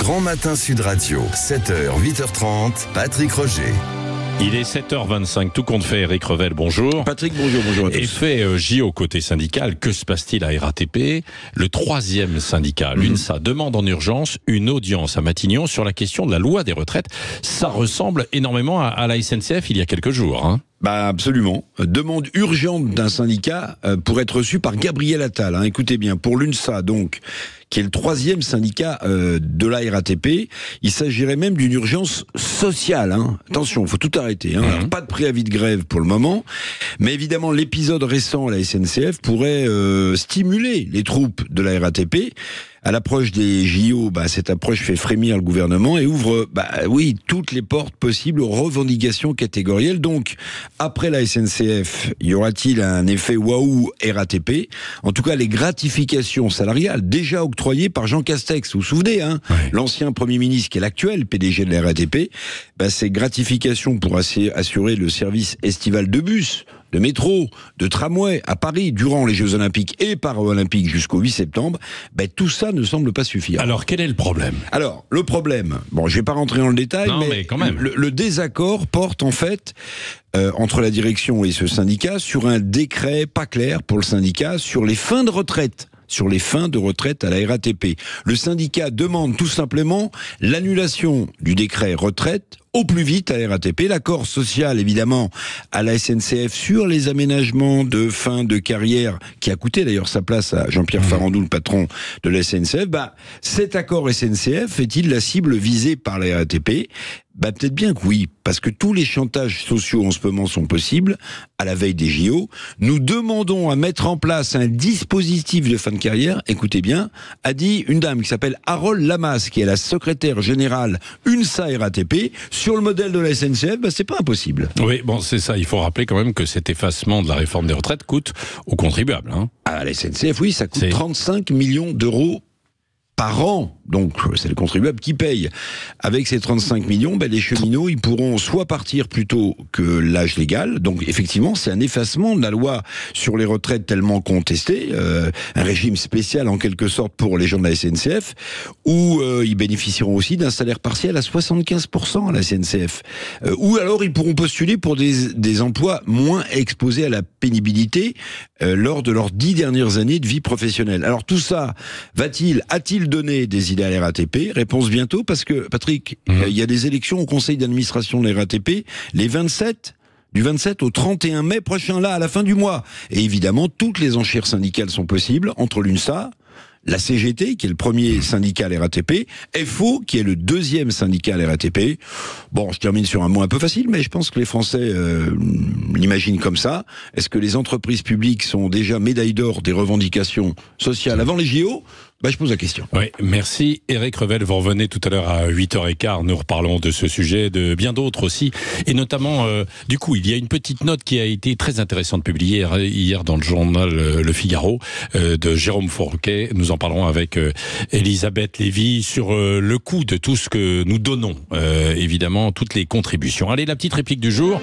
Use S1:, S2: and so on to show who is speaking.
S1: Grand Matin Sud Radio, 7h, 8h30, Patrick Roger.
S2: Il est 7h25, tout compte fait, Eric Revel, bonjour.
S3: Patrick, bonjour à tous.
S2: Effet JO côté syndical, que se passe-t-il à RATP? Le troisième syndicat, l'UNSA, demande en urgence une audience à Matignon sur la question de la loi des retraites. Ça ressemble énormément à la SNCF il y a quelques jours, hein.
S3: Absolument. Demande urgente d'un syndicat pour être reçu par Gabriel Attal. Écoutez bien, pour l'UNSA, donc, qui est le troisième syndicat de la RATP, il s'agirait même d'une urgence sociale. Attention, il faut tout arrêter. Alors, pas de préavis de grève pour le moment, mais évidemment, l'épisode récent à la SNCF pourrait stimuler les troupes de la RATP. À l'approche des JO, cette approche fait frémir le gouvernement et ouvre, toutes les portes possibles aux revendications catégorielles. Donc, après la SNCF, y aura-t-il un effet waouh RATP? En tout cas, les gratifications salariales déjà octroyées par Jean Castex, vous vous souvenez, l'ancien Premier ministre qui est l'actuel PDG de la RATP, ces gratifications pour assurer le service estival de bus, de métro, de tramway à Paris durant les Jeux Olympiques et Paralympiques jusqu'au 8 septembre, tout ça ne semble pas suffire.
S2: Alors, quel est le problème?
S3: Alors, le problème, je vais pas rentrer dans le détail,
S2: mais quand même.
S3: Le désaccord porte en fait entre la direction et ce syndicat sur un décret pas clair pour le syndicat sur les fins de retraite. Sur les fins de retraite à la RATP. Le syndicat demande tout simplement l'annulation du décret retraite au plus vite à la RATP. L'accord social, évidemment, à la SNCF sur les aménagements de fin de carrière, qui a coûté d'ailleurs sa place à Jean-Pierre Farandou, le patron de la SNCF. Cet accord SNCF est-il la cible visée par la RATP? Peut-être bien que oui, parce que tous les chantages sociaux en ce moment sont possibles, à la veille des JO. Nous demandons à mettre en place un dispositif de fin de carrière, écoutez bien, a dit une dame qui s'appelle Harold Lamas, qui est la secrétaire générale UNSA RATP, sur le modèle de la SNCF, c'est pas impossible.
S2: Oui, c'est ça, il faut rappeler quand même que cet effacement de la réforme des retraites coûte aux contribuables.
S3: À la SNCF, oui, ça coûte 35 millions d'euros par an. Donc, c'est le contribuable qui paye. Avec ces 35 millions, les cheminots, ils pourront soit partir plus tôt que l'âge légal. Donc, effectivement, c'est un effacement de la loi sur les retraites tellement contestée. Un régime spécial, en quelque sorte, pour les gens de la SNCF, où ils bénéficieront aussi d'un salaire partiel à 75% à la SNCF. Ou alors, ils pourront postuler pour des emplois moins exposés à la pénibilité lors de leurs 10 dernières années de vie professionnelle. Alors, tout ça, a-t-il donné des idées à la RATP? Réponse bientôt, parce que, Patrick, il y a des élections au conseil d'administration de la RATP, du 27 au 31 mai prochain, là, à la fin du mois. Et évidemment, toutes les enchères syndicales sont possibles entre l'UNSA, la CGT, qui est le premier syndicat à la RATP, FO, qui est le deuxième syndicat à la RATP. Je termine sur un mot un peu facile, mais je pense que les Français l'imaginent comme ça. Est-ce que les entreprises publiques sont déjà médailles d'or des revendications sociales avant les JO? Je pose la question.
S2: Oui, merci Eric Revel. Vous revenez tout à l'heure à 8h15. Nous reparlons de ce sujet, de bien d'autres aussi. Et notamment, du coup, il y a une petite note qui a été très intéressante publiée hier dans le journal Le Figaro de Jérôme Fourquet. Nous en parlerons avec Elisabeth Lévy sur le coût de tout ce que nous donnons. Évidemment, toutes les contributions. Allez, la petite réplique du jour.